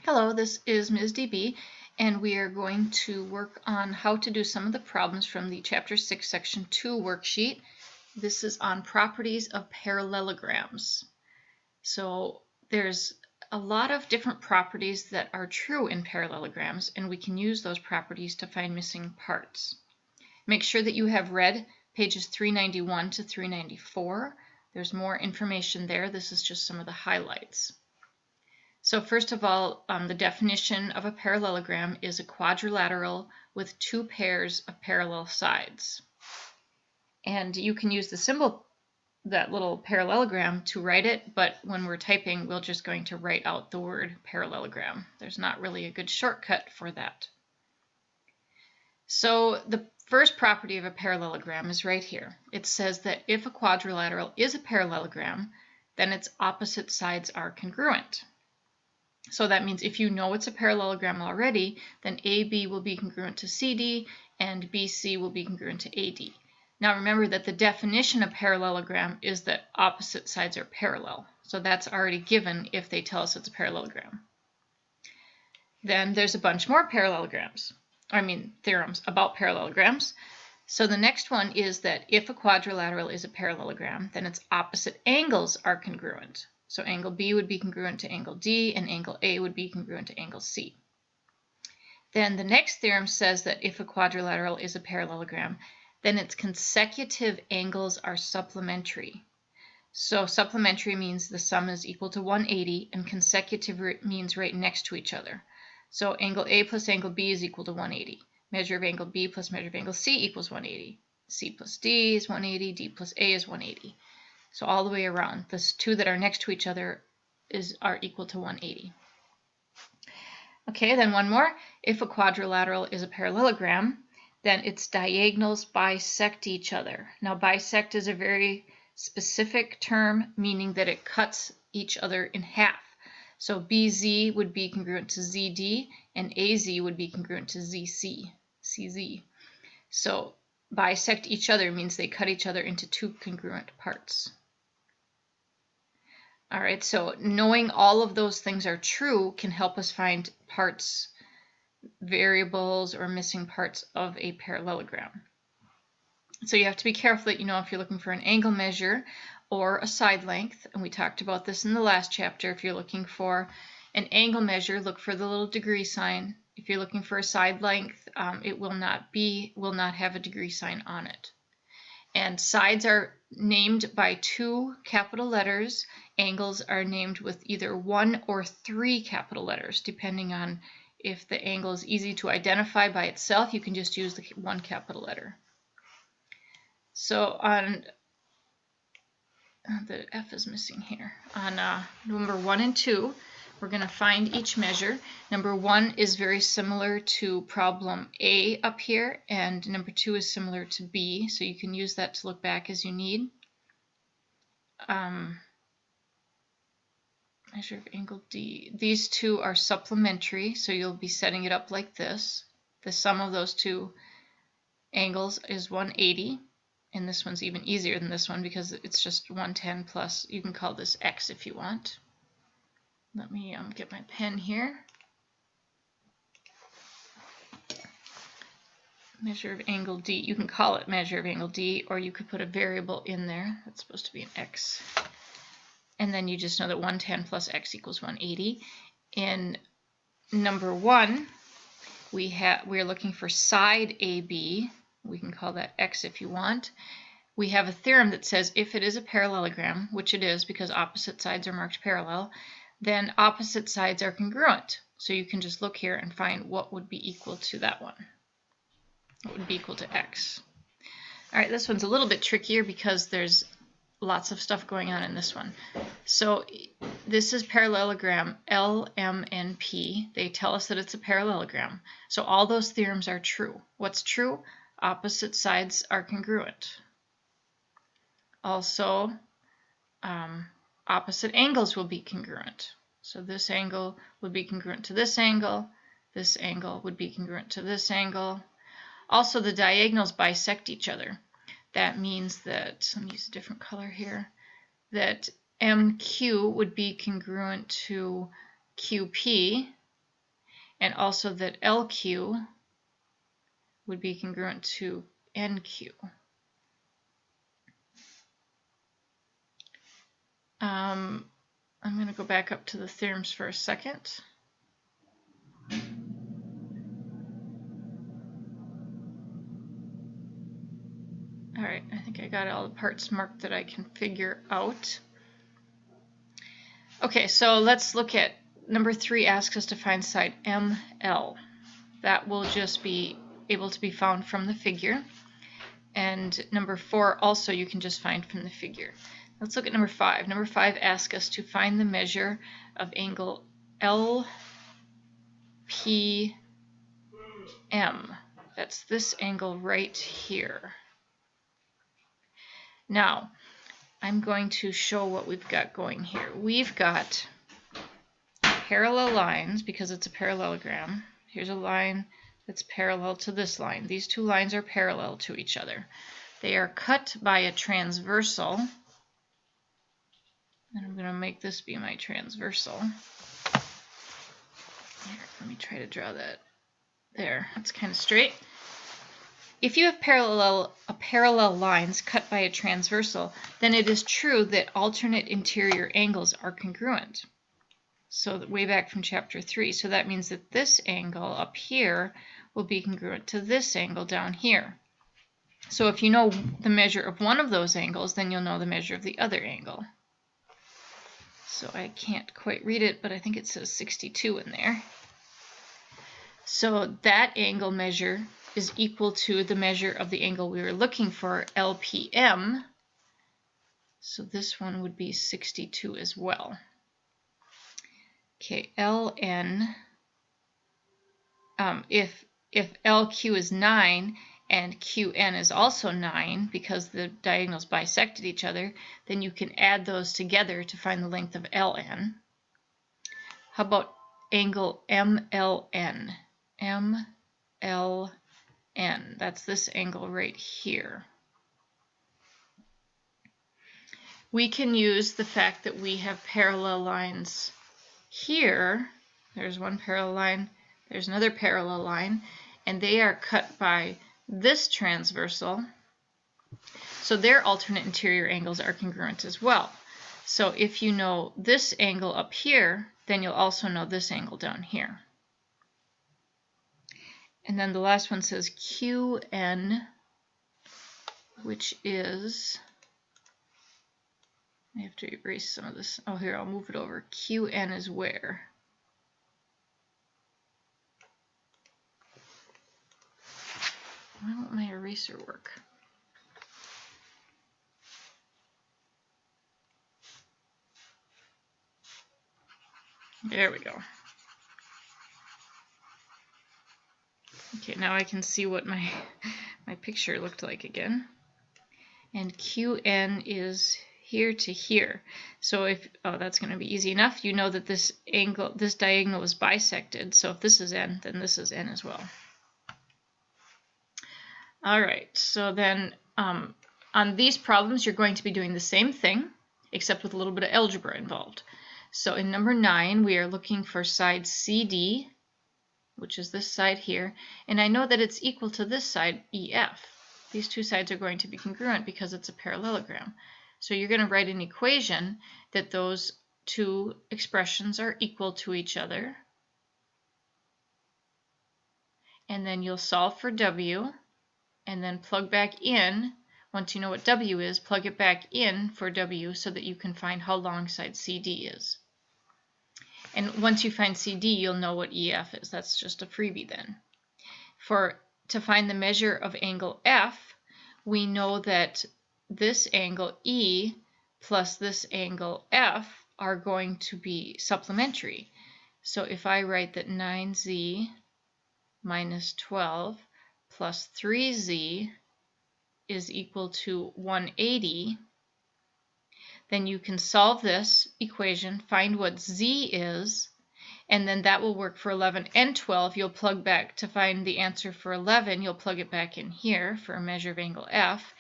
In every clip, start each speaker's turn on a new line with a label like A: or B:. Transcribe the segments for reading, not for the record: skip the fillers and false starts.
A: Hello, this is Ms. DB, and we are going to work on how to do some of the problems from the Chapter 6, Section 2 worksheet. This is on properties of parallelograms. So there's a lot of different properties that are true in parallelograms, and we can use those properties to find missing parts. Make sure that you have read pages 391 to 394. There's more information there. This is just some of the highlights. So first of all, the definition of a parallelogram is a quadrilateral with two pairs of parallel sides. And you can use the symbol, that little parallelogram, to write it, but when we're typing, we're just going to write out the word parallelogram. There's not really a good shortcut for that. So the first property of a parallelogram is right here. It says that if a quadrilateral is a parallelogram, then its opposite sides are congruent. So that means if you know it's a parallelogram already, then AB will be congruent to CD and BC will be congruent to AD. Now remember that the definition of parallelogram is that opposite sides are parallel. So that's already given if they tell us it's a parallelogram. Then there's a bunch more theorems about parallelograms. So the next one is that if a quadrilateral is a parallelogram, then its opposite angles are congruent. So angle B would be congruent to angle D, and angle A would be congruent to angle C. Then the next theorem says that if a quadrilateral is a parallelogram, then its consecutive angles are supplementary. So supplementary means the sum is equal to 180, and consecutive means right next to each other. So angle A plus angle B is equal to 180. Measure of angle B plus measure of angle C equals 180. C plus D is 180, D plus A is 180. So all the way around, the two that are next to each other are equal to 180. Okay, then one more. If a quadrilateral is a parallelogram, then its diagonals bisect each other. Now bisect is a very specific term, meaning that it cuts each other in half. So BZ would be congruent to ZD, and AZ would be congruent to CZ. So bisect each other means they cut each other into two congruent parts. All right, so knowing all of those things are true can help us find parts, variables, or missing parts of a parallelogram. So you have to be careful that you know if you're looking for an angle measure or a side length, and we talked about this in the last chapter. If you're looking for an angle measure, look for the little degree sign. If you're looking for a side length, it will not have a degree sign on it. And sides are named by 2 capital letters. Angles are named with either 1 or 3 capital letters, depending on if the angle is easy to identify by itself. You can just use the 1 capital letter. So on the F is missing here. On number 1 and 2, we're going to find each measure. Number 1 is very similar to problem A up here, and number 2 is similar to B, so you can use that to look back as you need. Measure of angle D. These two are supplementary, so you'll be setting it up like this. The sum of those two angles is 180, and this one's even easier than this one because it's just 110 plus. You can call this X if you want. Let me get my pen here. Measure of angle D. You can call it measure of angle D, or you could put a variable in there. That's supposed to be an X. And then you just know that 110 plus X equals 180. In number 1, we're looking for side AB. We can call that X if you want. We have a theorem that says if it is a parallelogram, which it is because opposite sides are marked parallel, then opposite sides are congruent. So you can just look here and find what would be equal to that one. What would be equal to X. All right, this one's a little bit trickier because there's lots of stuff going on in this one. So this is parallelogram L, M, and P. They tell us that it's a parallelogram. So all those theorems are true. What's true? Opposite sides are congruent. Also, opposite angles will be congruent. So this angle would be congruent to this angle would be congruent to this angle. Also, the diagonals bisect each other. That means that, let me use a different color here, that MQ would be congruent to QP, and also that LQ would be congruent to NQ. I'm going to go back up to the theorems for a second. All right, I think I got all the parts marked that I can figure out. Okay, so let's look at number 3 asks us to find side ML. That will just be able to be found from the figure. And number 4 also you can just find from the figure. Let's look at number 5. Number 5 asks us to find the measure of angle LPM. That's this angle right here. Now, I'm going to show what we've got going here. We've got parallel lines because it's a parallelogram. Here's a line that's parallel to this line. These two lines are parallel to each other. They are cut by a transversal. And I'm going to make this be my transversal. Here, let me try to draw that. There, that's kind of straight. If you have parallel lines cut by a transversal, then it is true that alternate interior angles are congruent. So way back from chapter 3. So that means that this angle up here will be congruent to this angle down here. So if you know the measure of one of those angles, then you'll know the measure of the other angle. So I can't quite read it, but I think it says 62 in there. So that angle measure is equal to the measure of the angle we were looking for, LPM. So this one would be 62 as well. Okay, LN, if LQ is 9 and QN is also 9 because the diagonals bisected each other, then you can add those together to find the length of LN. How about angle MLN? MLN, that's this angle right here. We can use the fact that we have parallel lines here. There's one parallel line, there's another parallel line, and they are cut by this transversal. So their alternate interior angles are congruent as well. So if you know this angle up here, then you'll also know this angle down here. And then the last one says QN, which is, I have to erase some of this. Oh, here, I'll move it over. QN is where? Why won't my eraser work? There we go. Okay, now I can see what my picture looked like again. And QN is here to here. So if, oh, that's going to be easy enough. You know that this angle, this diagonal is bisected. So if this is N, then this is N as well. All right, so then on these problems, you're going to be doing the same thing, except with a little bit of algebra involved. So in number 9, we are looking for side CD, which is this side here, and I know that it's equal to this side EF. These two sides are going to be congruent because it's a parallelogram. So you're going to write an equation that those two expressions are equal to each other. And then you'll solve for W, and then plug back in. Once you know what W is, plug it back in for W so that you can find how long side CD is. And once you find CD, you'll know what EF is. That's just a freebie then. To find the measure of angle F, we know that this angle E plus this angle F are going to be supplementary. So if I write that 9Z minus 12 plus 3Z is equal to 180, then you can solve this equation, find what Z is, and then that will work for 11 and 12. You'll plug back to find the answer for 11. You'll plug it back in here for a measure of angle F,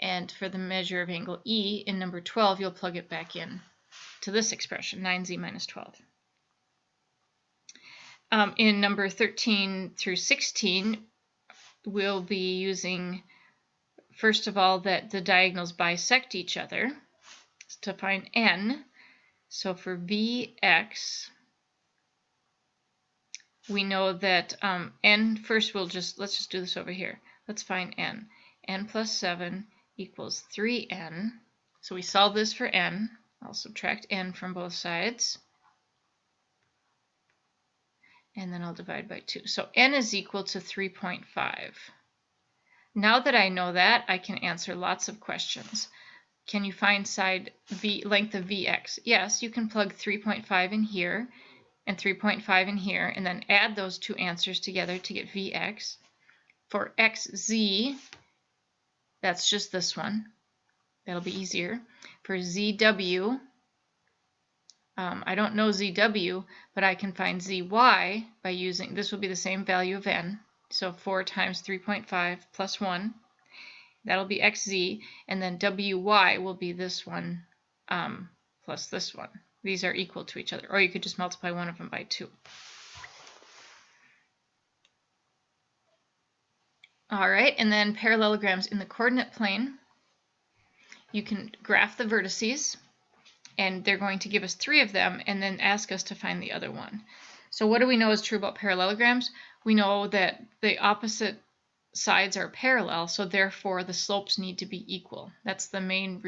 A: and for the measure of angle E in number 12, you'll plug it back in to this expression, 9Z minus 12. in number 13 through 16, we'll be using, first of all, that the diagonals bisect each other to find n. So for Vx, we know that n, first let's just do this over here. Let's find n. N plus 7 equals 3n. So we solve this for n. I'll subtract n from both sides. And then I'll divide by 2. So n is equal to 3.5. Now that I know that, I can answer lots of questions. Can you find side length of Vx? Yes, you can plug 3.5 in here and 3.5 in here, and then add those two answers together to get Vx. For xz, that's just this one. That'll be easier. For zw, I don't know zw, but I can find zy by using, this will be the same value of n. So 4 times 3.5 plus 1. That'll be xz, and then wy will be this one plus this one. These are equal to each other, or you could just multiply one of them by 2. All right, and then parallelograms in the coordinate plane. You can graph the vertices, and they're going to give us 3 of them, and then ask us to find the other one. So what do we know is true about parallelograms? We know that the opposite sides are parallel, so therefore the slopes need to be equal. That's the main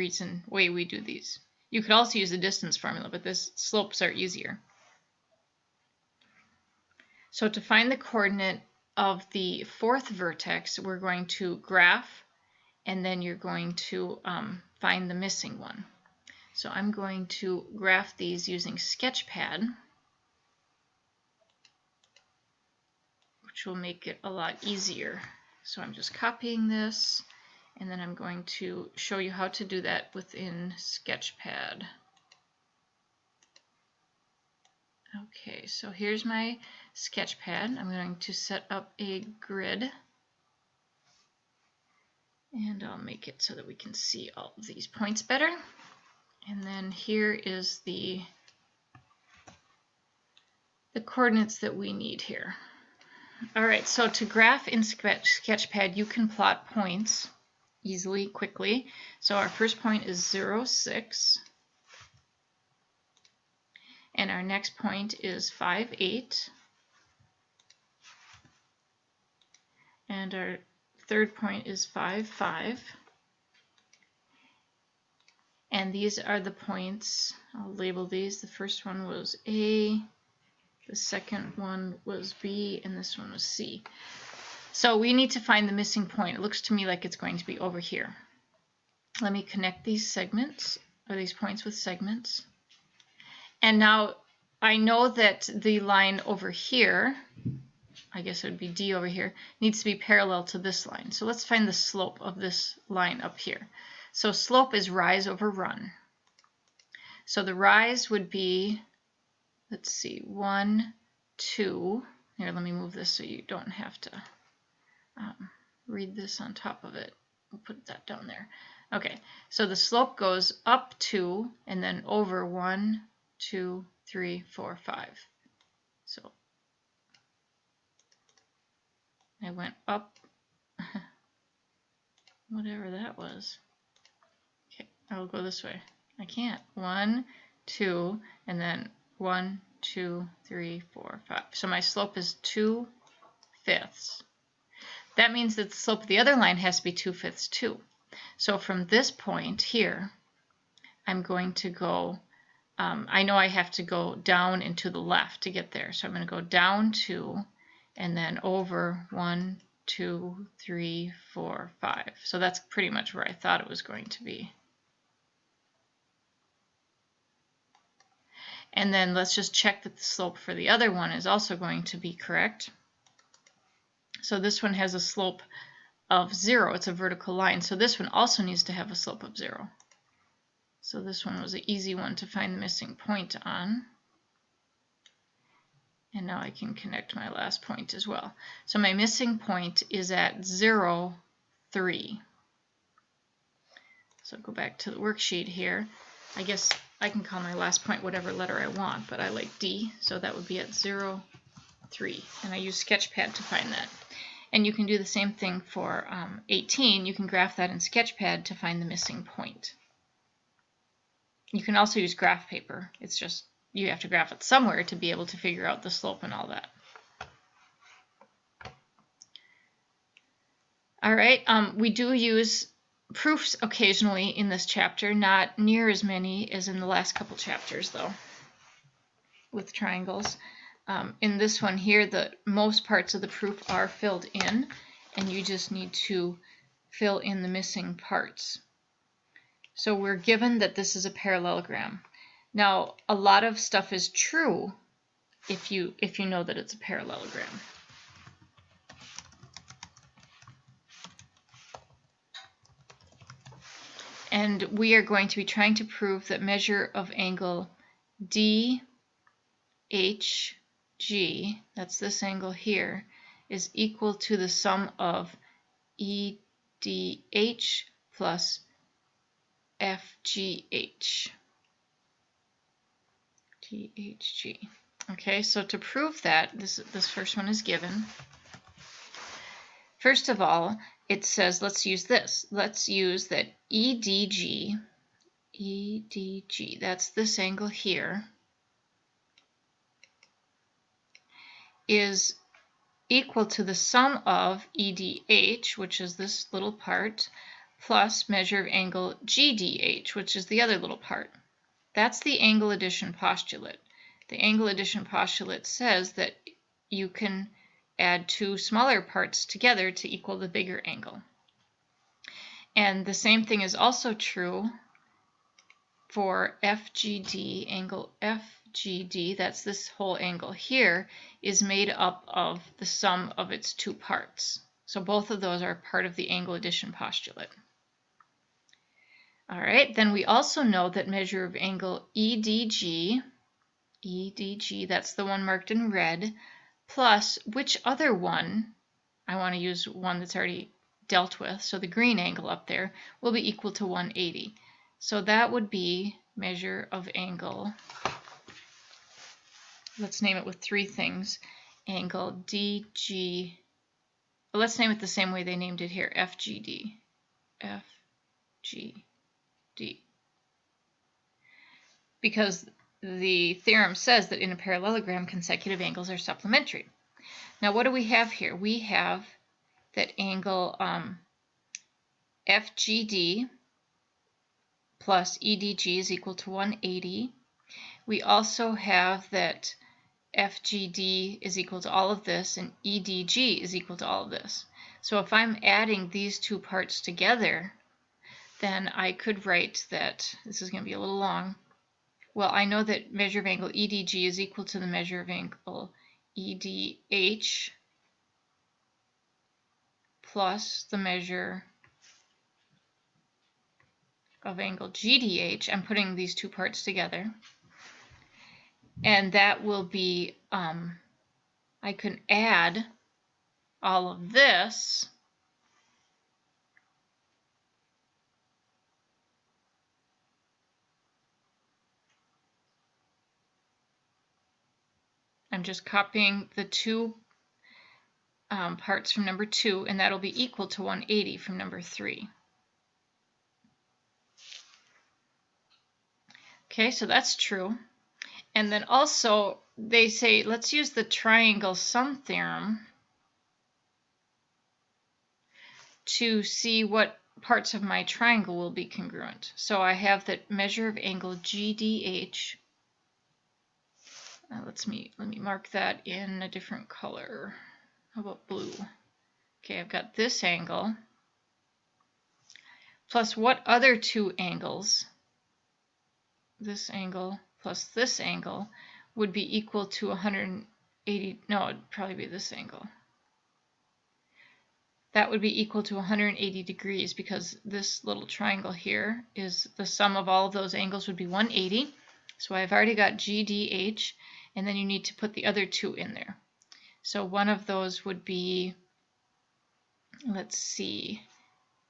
A: way we do these. You could also use the distance formula, but this slopes are easier. So to find the coordinate of the 4th vertex, we're going to graph, and then you're going to find the missing one. So I'm going to graph these using Sketchpad, which will make it a lot easier. So I'm just copying this, and then I'm going to show you how to do that within Sketchpad. Okay, so here's my Sketchpad. I'm going to set up a grid, and I'll make it so that we can see all of these points better. And then here is the coordinates that we need here. All right, so to graph in Sketchpad, you can plot points easily, quickly. So our first point is 0, 6. And our next point is 5, 8. And our third point is 5, 5. And these are the points. I'll label these. The first one was A, the second one was B, and this one was C. So we need to find the missing point. It looks to me like it's going to be over here. Let me connect these segments, or these points with segments. And now I know that the line over here, I guess it would be D over here, needs to be parallel to this line. So let's find the slope of this line up here. So slope is rise over run. So the rise would be, let's see, 1, 2. Here, let me move this so you don't have to read this on top of it. We'll put that down there. Okay, so the slope goes up 2 and then over 1, 2, 3, 4, 5. So I went up, whatever that was. Okay, I'll go this way. I can't. 1, 2, and then 1, 2, 3, 4, 5. So my slope is 2/5. That means that the slope of the other line has to be 2/5 too. So from this point here, I'm going to go, I know I have to go down and to the left to get there. So I'm going to go down 2 and then over 1, 2, 3, 4, 5. So that's pretty much where I thought it was going to be. And then let's just check that the slope for the other one is also going to be correct. So this one has a slope of 0. It's a vertical line. So this one also needs to have a slope of 0. So this one was an easy one to find the missing point on. And now I can connect my last point as well. So my missing point is at 0, 3. So go back to the worksheet here. I guess I can call my last point whatever letter I want, but I like D, so that would be at 0, 3. And I use Sketchpad to find that. And you can do the same thing for 18. You can graph that in Sketchpad to find the missing point. You can also use graph paper. It's just you have to graph it somewhere to be able to figure out the slope and all that. All right, we do use proofs occasionally in this chapter, not near as many as in the last couple chapters though, with triangles. In this one here, the most parts of the proof are filled in, and you just need to fill in the missing parts. So we're given that this is a parallelogram. Now, a lot of stuff is true if you know that it's a parallelogram. And we are going to be trying to prove that measure of angle DHG, that's this angle here, is equal to the sum of EDH plus FGH. DHG. Okay, so to prove that, this first one is given. First of all, it says, let's use this. Let's use that EDG, that's this angle here, is equal to the sum of EDH, which is this little part, plus measure of angle GDH, which is the other little part. That's the angle addition postulate. The angle addition postulate says that you can add two smaller parts together to equal the bigger angle. And the same thing is also true for FGD. Angle FGD, that's this whole angle here, is made up of the sum of its two parts. So both of those are part of the angle addition postulate. All right, then we also know that measure of angle EDG, that's the one marked in red, plus which other one, I want to use one that's already dealt with, so the green angle up there will be equal to 180. So that would be measure of angle, let's name it with three things, angle DG, well, let's name it the same way they named it here, FGD, FGD. Because the theorem says that in a parallelogram, consecutive angles are supplementary. Now, what do we have here? We have that angle FGD plus EDG is equal to 180. We also have that FGD is equal to all of this, and EDG is equal to all of this. So if I'm adding these two parts together, then I could write that, this is going to be a little long. Well, I know that measure of angle EDG is equal to the measure of angle EDH plus the measure of angle GDH. I'm putting these two parts together. And that will be, I can add all of this I'm just copying the two parts from number 2, and that'll be equal to 180 from number 3. Okay, so that's true. And then also they say, let's use the triangle sum theorem to see what parts of my triangle will be congruent. So I have that measure of angle GDH. Let me mark that in a different color. How about blue? Okay, I've got this angle plus what other two angles? This angle plus this angle would be equal to 180. No, it'd probably be this angle. That would be equal to 180 degrees because this little triangle here is the sum of all of those angles would be 180. So I've already got GDH, and then you need to put the other two in there. So one of those would be, let's see,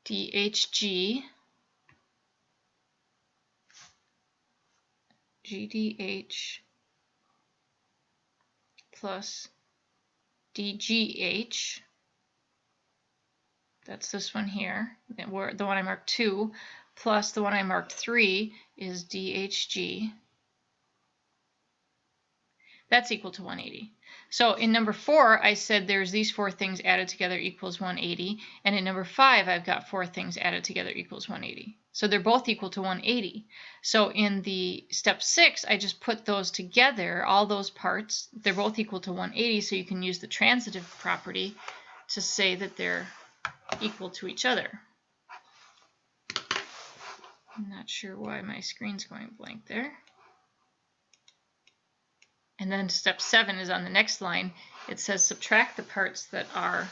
A: DHG, GDH plus DGH, that's this one here, the one I marked 2, plus the one I marked 3 is DHG. That's equal to 180. So in number 4, I said there's these 4 things added together equals 180. And in number 5, I've got 4 things added together equals 180. So they're both equal to 180. So in the step 6, I just put those together, all those parts, they're both equal to 180. So you can use the transitive property to say that they're equal to each other. I'm not sure why my screen's going blank there. And then step 7 is on the next line. It says subtract the parts that are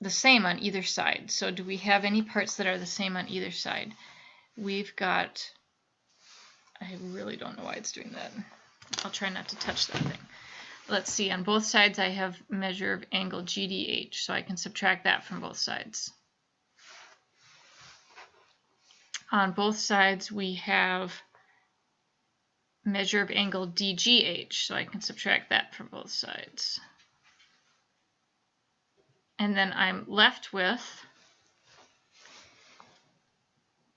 A: the same on either side. So do we have any parts that are the same on either side? We've got, I really don't know why it's doing that. I'll try not to touch that thing. Let's see, on both sides I have measure of angle GDH, so I can subtract that from both sides. On both sides we have measure of angle DGH, so I can subtract that from both sides. And then I'm left with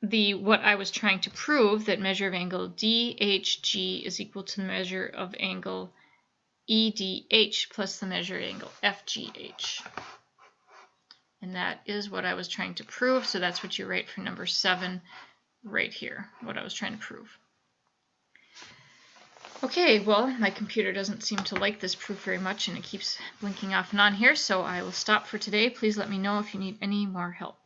A: what I was trying to prove, that measure of angle DHG is equal to the measure of angle EDH plus the measure of angle FGH. And that is what I was trying to prove, so that's what you write for number 7 right here, what I was trying to prove. Okay, well, my computer doesn't seem to like this proof very much, and it keeps blinking off and on here, so I will stop for today. Please let me know if you need any more help.